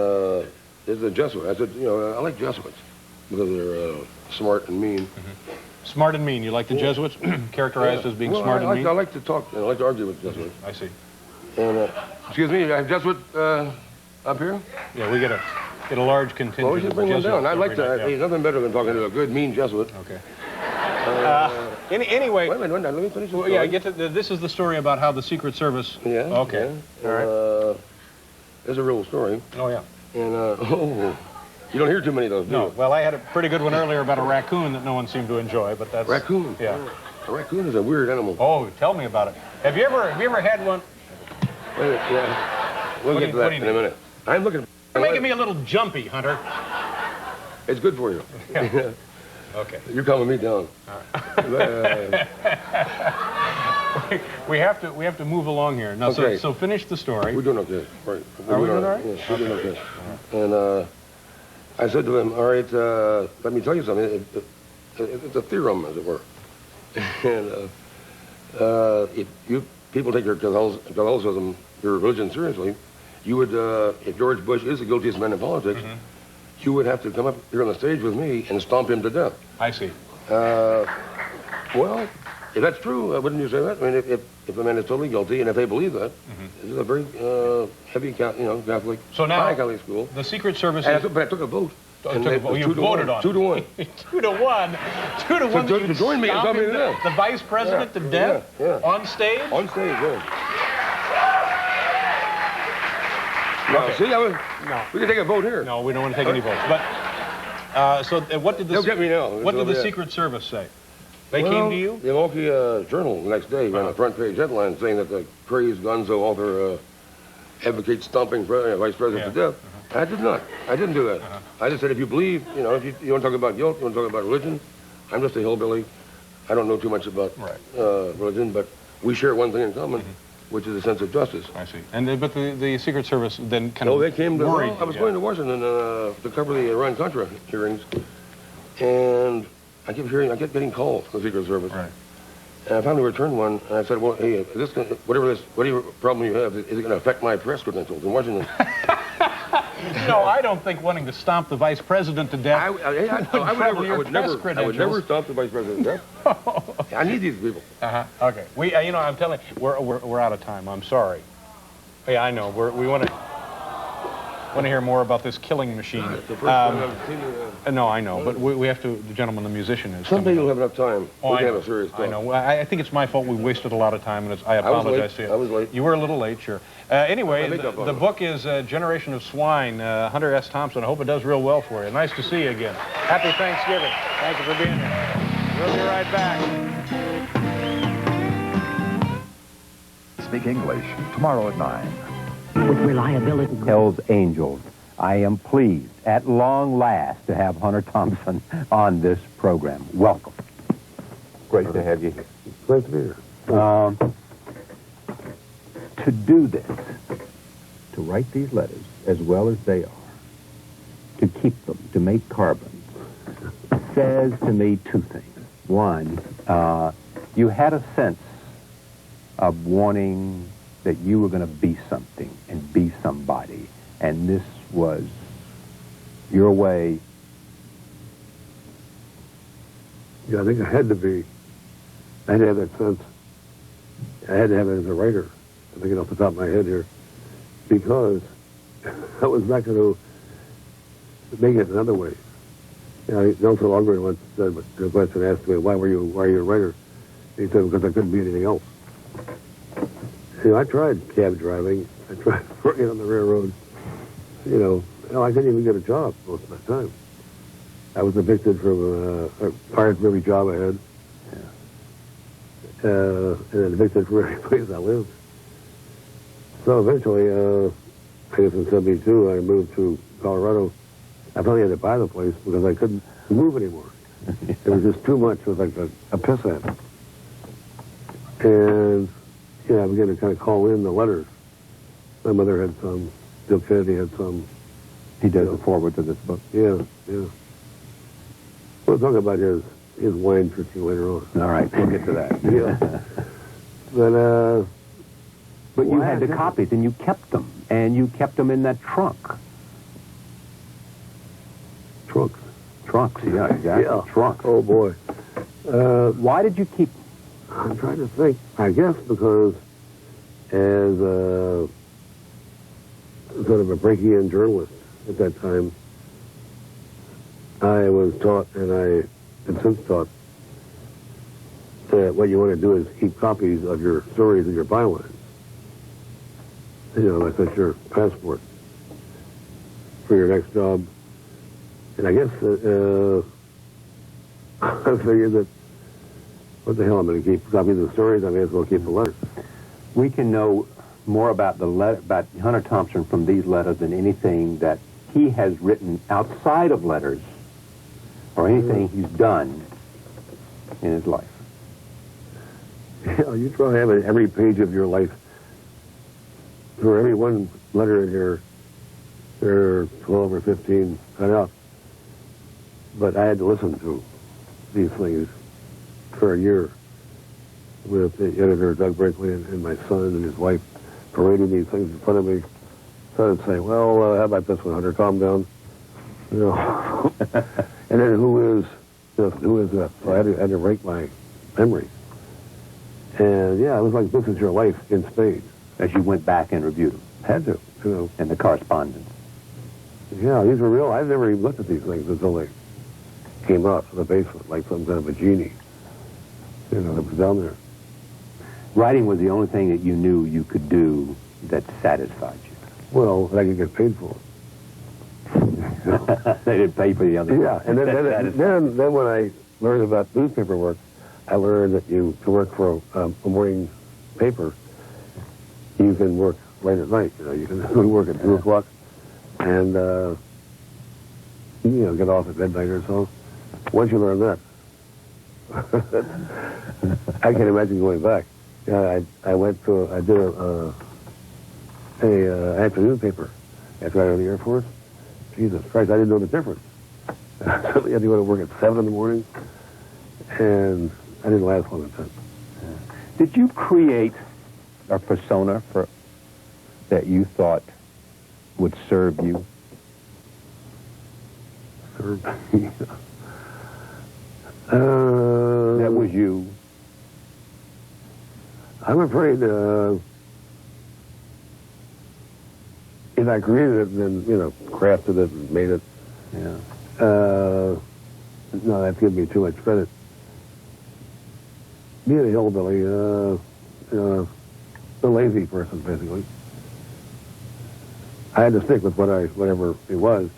this is a Jesuit. I said, you know, I like Jesuits because they're smart and mean. Smart and mean. You like the Jesuits characterized as being smart and mean? I like to talk. I like to argue with Jesuits. I see. And excuse me, I have Jesuit up here. Yeah, we get a large contingent. Well, we should bring them down. I'd like to. There's nothing better than talking to a good, mean Jesuit. Okay. Anyway. Wait a minute. Let me finish. Well, yeah, this is the story about how the Secret Service. Yeah. Okay. Yeah. All right. It's a real story. Oh yeah. And you don't hear too many of those, do you? Well, I had a pretty good one earlier about a raccoon that no one seemed to enjoy, but that's... Raccoon? Yeah. A raccoon is a weird animal. Oh, tell me about it. Have you ever had one? Wait, yeah. We'll get to that in a minute. I'm looking... You're making me a little jumpy, Hunter. It's good for you. Yeah. Okay. You're calming me down. All right. we have to move along here. Now, okay. so finish the story. We're doing okay. Right. Are we doing all right? Yes, we're doing okay. And I said to him, all right, let me tell you something. It's a theorem, as it were. And if you people take your Catholicism, your religion seriously, you would, if George Bush is the guiltiest man in politics, you would have to come up here on the stage with me and stomp him to death. I see. Well, if that's true, wouldn't you say that? I mean, if a man is totally guilty, and if they believe that, this is a very heavy, Catholic, so now, high Catholic school. The Secret Service... But I took a vote. You voted on it. 2 to 1. 2 to 1. 2 to 1. To join me and stomp him to death. The vice president to death? Yeah. On stage? On stage, yeah. No, see, we can take a vote here. No, we don't want to take any votes. But so what did the They'll get me now. What did the Secret Service say? They came to you? The Milwaukee Journal the next day ran a front page headline saying that the crazed gonzo author advocates stomping vice president to death. I did not. I didn't do that. I just said if you believe, if you want to talk about guilt, you want to talk about religion, I'm just a hillbilly. I don't know too much about religion, but we share one thing in common, which is a sense of justice. I see. And but the Secret Service then kind of they came to. worried. I was going to Washington to cover the Iran-Contra hearings, and I kept getting calls from the Secret Service. Right. And I finally returned one, and I said, well, hey, whatever problem you have, is it going to affect my press credentials in Washington? No, I don't think wanting to stomp the vice president to death I would never stop the vice president. Yeah? I need these people. Okay. You know, I'm telling you, we're out of time. I'm sorry. Yeah, I know. We want to hear more about this killing machine. No, I know, but we have to. The gentleman, the musician, is. Some people have enough time. Oh, we can have a serious talk. I know. I think it's my fault. We wasted a lot of time, and I apologize to you. I was late. You were a little late, sure. Anyway, the book is Generation of Swine, Hunter S. Thompson. I hope it does real well for you. Nice to see you again. Happy Thanksgiving. Thank you for being here. We'll be right back. Speak English tomorrow at 9. With reliability. Hell's Angels. I am pleased, at long last, to have Hunter Thompson on this program. Welcome. Great to have you here. Great to be here. To do this, to write these letters as well as they are, to keep them, to make carbon, says to me two things. One, you had a sense of wanting that you were going to be something and be somebody, and this was your way. Yeah, I think I had to be. I had to have that sense. I had to have it as a writer. I'm thinking off the top of my head here, because I was not going to make it another way. You know, Nelson Longren once said, but the question asked me, why are you a writer? He said, because I couldn't be anything else. You know, I tried cab driving. I tried working on the railroad. You know, I couldn't even get a job most of the time. I was evicted from, fired from every job I had. And then evicted from every place I lived. So eventually, I guess in 72, I moved to Colorado. I finally had to buy the place because I couldn't move anymore. It was just too much. It was like a piss at. And, yeah, I began to kind of call in the letters. My mother had some. Bill Kennedy had some. He does the forward to this book. Yeah, yeah. We'll talk about his wine drinking later on. All right, we'll get to that. Yeah. But you had the copies, and you kept them, and you kept them in that trunk. Trunks? Trunks, yeah, exactly. Yeah. Trunks. Oh, boy. Why did you keep them? I'm trying to think. I guess because as sort of a breaking-in journalist at that time, I was taught, and I have since taught, that what you want to do is keep copies of your stories and your bylines. You know, that's your passport for your next job. And I guess I figured that, what the hell, I'm going to keep copies of the stories, I may as well keep the letters. We can know more about about Hunter Thompson from these letters than anything that he has written outside of letters or anything he's done in his life. Yeah, you try having every page of your life. For every one letter in here, there are 12 or 15 cut out. But I had to listen to these things for a year with the editor, Doug Brinkley, and my son and his wife parading these things in front of me. So I'd say, well, how about this one, Hunter? Calm down. You know. And then who is that? So I had to rank my memory. And, yeah, it was like this is your life in spades. As you went back and reviewed them. Had to, you know. And the correspondence. Yeah, these were real. I've never even looked at these things until they came out of the basement, like some kind of a genie. You know, that was down there. Writing was the only thing that you knew you could do that satisfied you. Well, that I could get paid for. They didn't pay for the other. Yeah, and then when I learned about newspaper work, I learned that to work for a morning paper, you can work late at night. You know, you can work at 2 o'clock and get off at midnight or so. Once you learn that, I can't imagine going back. Yeah, I did a afternoon paper after I was in the Air Force. Jesus Christ, I didn't know the difference. I suddenly had to go to work at 7 in the morning, and I didn't last long at that. Did you create a persona that you thought would serve you? Serve me? That was you. I'm afraid if I created it and then, you know, crafted it and made it, Yeah. no, that's giving me too much credit. Being a hillbilly, a lazy person, basically. I had to stick with whatever it was.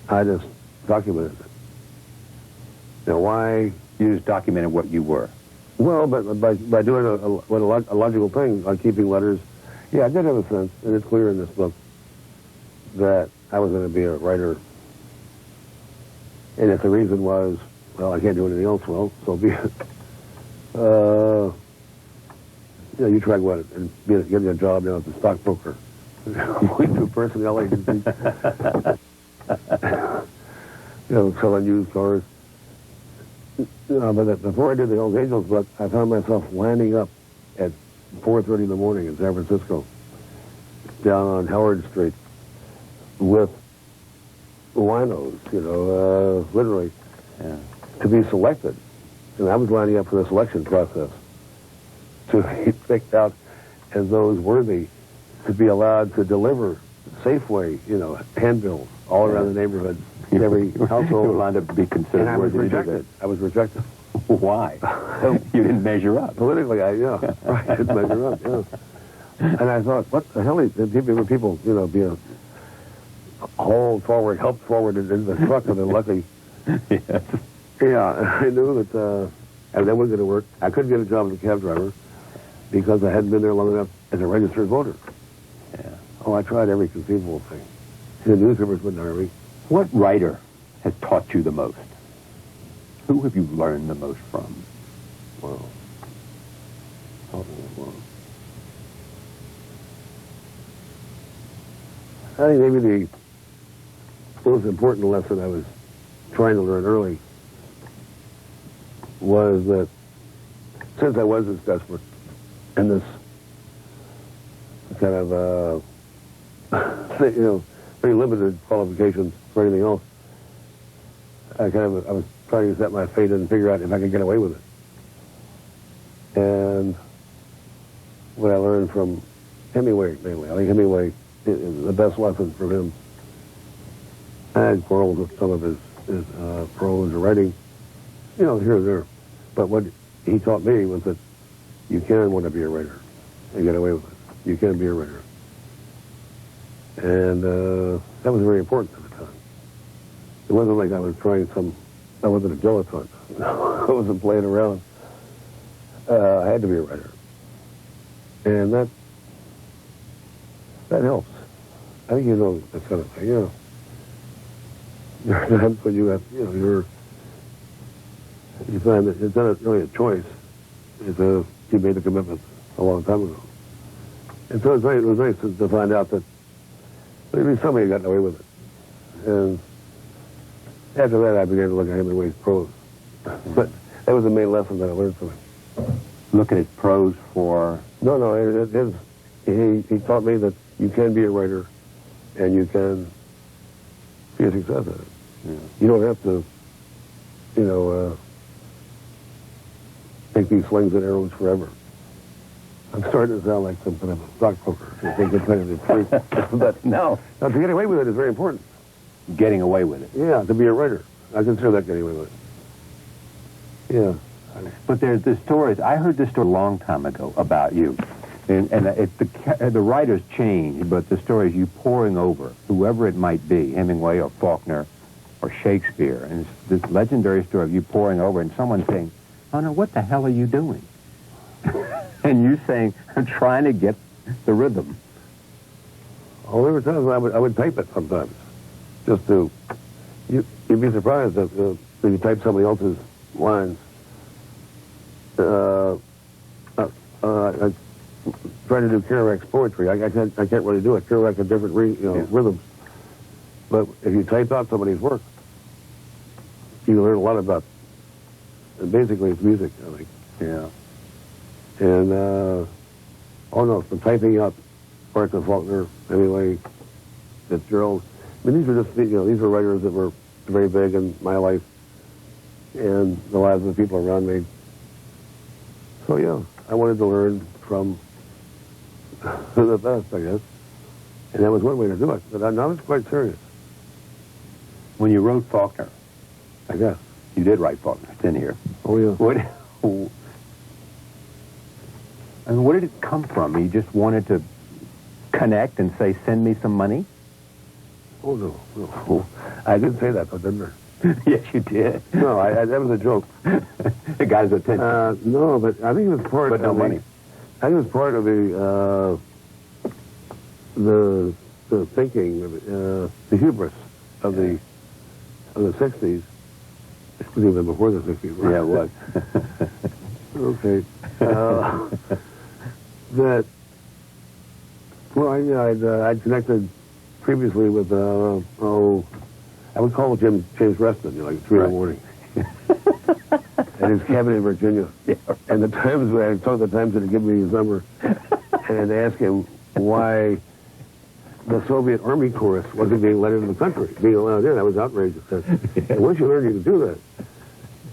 I just documented it. Now, why? You just documented what you were. Well, but by doing a logical thing, like keeping letters, yeah, I did have a sense, and it's clear in this book, that I was going to be a writer. And if the reason was, well, I can't do anything else, well, so be it. You know, you try what, and get a job now as a stockbroker. Going to personnel agency. You know, selling used cars. But before I did the Hells Angels book, I found myself landing up at 4:30 in the morning in San Francisco, down on Howard Street, with winos, you know, literally, to be selected. And I was lining up for the selection process to be picked out as those worthy to be allowed to deliver Safeway, you know, handbills all around the neighborhood. Every household. You lined up to be considered and I was worthy to do rejected. I was rejected. Why? You didn't measure up. Politically, yeah. Right, I didn't measure up, yeah. And I thought, what the hell? People, you know, being hauled forward, helped forward into the truck, and then luckily, yeah, I knew that and that wasn't going to work. I couldn't get a job as a cab driver because I hadn't been there long enough as a registered voter. Yeah. Oh, I tried every conceivable thing. The newspapers wouldn't hire me. What writer has taught you the most? Who have you learned the most from? Well, I think maybe the most important lesson I was trying to learn early was that since I was this desperate and this kind of, you know, very limited qualifications for anything else, I was trying to set my fate and figure out if I could get away with it. And what I learned from Hemingway, mainly, I think Hemingway is the best lesson from him. I had quarrels with some of his prose or writing, you know, here and there. But what he taught me was that you can want to be a writer and get away with it. You can be a writer. And that was very important at the time. It wasn't like I was trying I wasn't a dilettante. I wasn't playing around. I had to be a writer. And that helps. I think you know that kind of thing, you know. There are times when you have, you know, you find that it's not really a choice. You made a commitment a long time ago. And so it was nice to find out that maybe somebody got away with it. And after that, I began to look at Hemingway's prose. But that was the main lesson that I learned from him. Look at his prose for... No, he taught me that you can be a writer and you can be a success at it. Yeah. You don't have to, you know, take these slings and arrows forever. I'm starting to sound like some kind of a stockbroker. I think it's kind of the truth. But no. Now, to get away with it is very important. Getting away with it. Yeah, to be a writer. I consider that getting away with it. Yeah. But there's the stories. I heard this story a long time ago about you. And the writers change, but the story is you poring over whoever it might be, Hemingway or Faulkner or Shakespeare. And it's this legendary story of you poring over and someone saying, "Oh, no, what the hell are you doing?" And you saying, "I'm trying to get the rhythm." Oh, there were times when I would type it sometimes. Just to... You'd be surprised that when you type somebody else's lines. I try to do Kerouac's poetry. I can't really do it. Kerouac has different rhythms. But if you type out somebody's work, you learn a lot about... And basically, it's music, I think. Yeah. And, from typing out parts of Faulkner, Hemingway, Fitzgerald. I mean, these were just, these were writers that were very big in my life and the lives of the people around me. So, yeah, I wanted to learn from the best, I guess. And that was one way to do it. But I was quite serious. When you wrote Faulkner, I guess. you did write Faulkner. It's in here. Oh, yeah. Where did it come from? You just wanted to connect and say, send me some money? Oh, no. I didn't say that, though, didn't I? Yes, you did. No, that was a joke. It got his attention. No, but I think it was part But no of money. I think it was part of the thinking, the hubris of the 60s. It was even before the 60s. Right? Yeah, it was. Okay. I'd connected previously with, I would call James Reston, like 3 in the morning. At his cabin in Virginia. Yeah. And the Times, I told the Times to give me his number and ask him why the Soviet Army chorus wasn't being let into the country, being allowed in. I was outrageous. Once you learn, you can do that.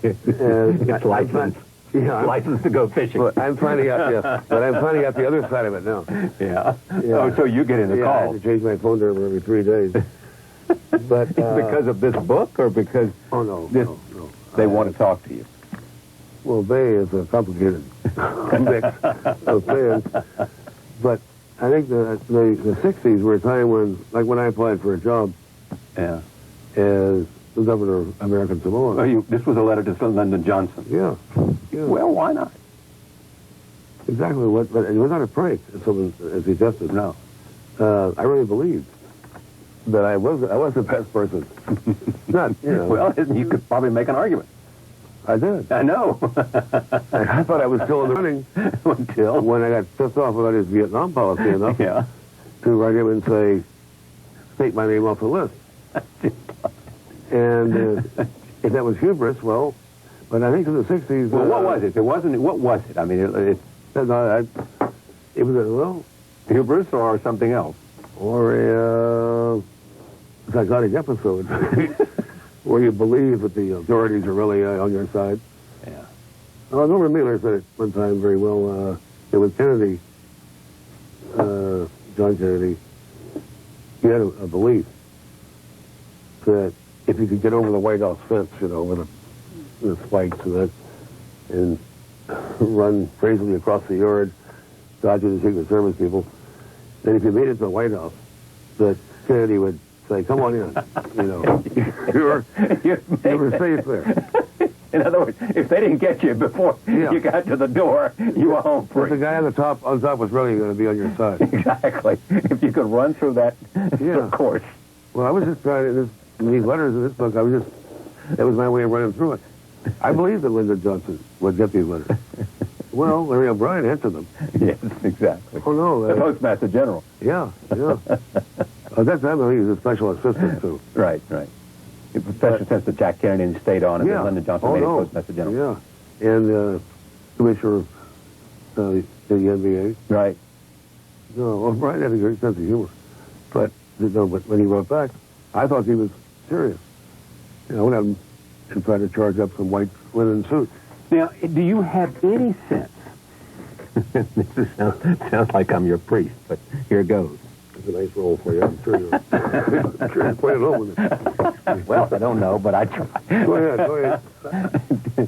It's licensed. Yeah, licensed to go fishing. But I'm finding out. Yeah, but I'm finding out the other side of it now. Yeah. Oh, so you get in the I call. have to change my phone number every 3 days. But because of this book, or because no. They want to talk to you? Well, they is a complicated mix of fans. But I think the 60s were a time when, like when I applied for a job as the governor of American Samoa. Oh, this was a letter to Lyndon Johnson. Yeah. Well, why not? Exactly what, but it was not a prank, as someone suggested. No. I really believed that I was the best person. Not, Well, you could probably make an argument. I did. I know. I thought I was still in the running until when I got pissed off about his Vietnam policy enough to write him and say, take my name off the list. And if that was hubris, well, but I think in the 60s... Well, what was it? What was it? I mean, it was hubris or something else? Or a psychotic episode where you believe that the authorities are really on your side. Yeah. Norman Mailer said it one time very well. It was Kennedy, John Kennedy. He had a belief that if you could get over the White House fence, with the spikes and run crazily across the yard, dodging the Secret Service people, then if you made it to the White House, that Kennedy would say, come on in. You're safe there. In other words, if they didn't get you before you got to the door, you were home free. But the guy on top was really going to be on your side. Exactly. If you could run through that course. Well, I was just trying to, these letters in this book, that was my way of running through it. I believed that Lyndon Johnson would get these letters. Well, Larry O'Brien answered them. Yes, exactly. Oh, no. The Postmaster General. Yeah. At that time, I think he was a special assistant, too. Right. Special assistant Jack Kennedy stayed on, and then Lyndon Johnson made him Postmaster General. Yeah. And commissioner of the NBA. Right. No, O'Brien had a great sense of humor. But when he wrote back, I thought he was serious. I went out and tried to charge up some white linen suits. Now, do you have any sense? This sounds like I'm your priest, but here goes. It's a nice role for you. I'm sure you're quite at home with it. Well, I don't know, but I try. Go ahead.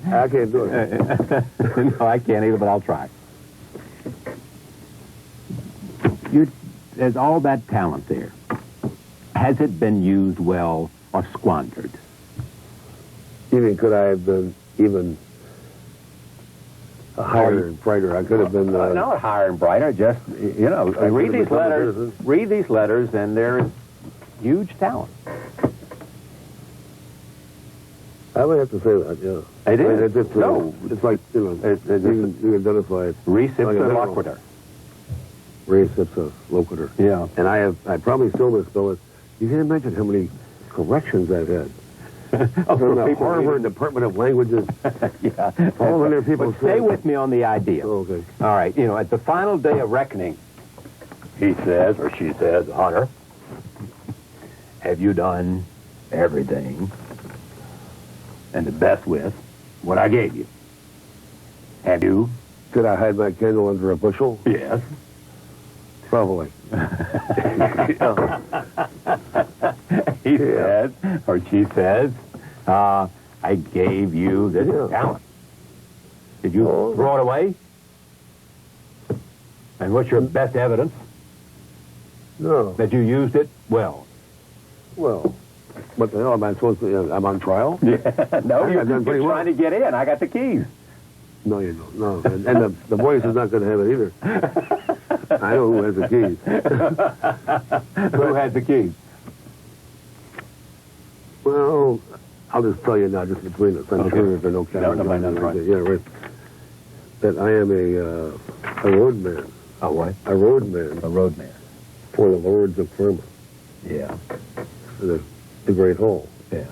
I can't do it. No, I can't either, but I'll try. There's all that talent there. Has it been used well or squandered? You mean, could I have been even higher and brighter? I could have been... not higher and brighter, just, read these letters. Read these letters, and there is huge talent. I would have to say that, yeah. It is. It's like, you identify it. Res ipsa loquitur. Res ipsa loquitur. Yeah. And I probably still misspell it. You can't imagine how many corrections I've had. From the Harvard Department of Languages. Yeah. All of their people But stay with me on the idea. Oh, okay. All right, at the final day of reckoning, he says, or she says, Hunter, have you done everything and the best with what I gave you? Have you? Did I hide my candle under a bushel? Yes. Probably. He says, or she says, I gave you this talent. Did you throw it away? And what's your best evidence? No. That you used it well? Well, what the hell am I supposed to? I'm on trial? Yeah. No, I've done pretty well. trying to get in. I got the keys. No, you don't. No. And the voice is not going to have it either. I know who has the keys. Who has the keys? Well, I'll just tell you now, just between us. I'm sure there's no camera. No, that's right. Yeah, right. That I am a roadman. A what? A roadman. A roadman. For the Lords of Firma. Yeah. The Great Hall. Yeah.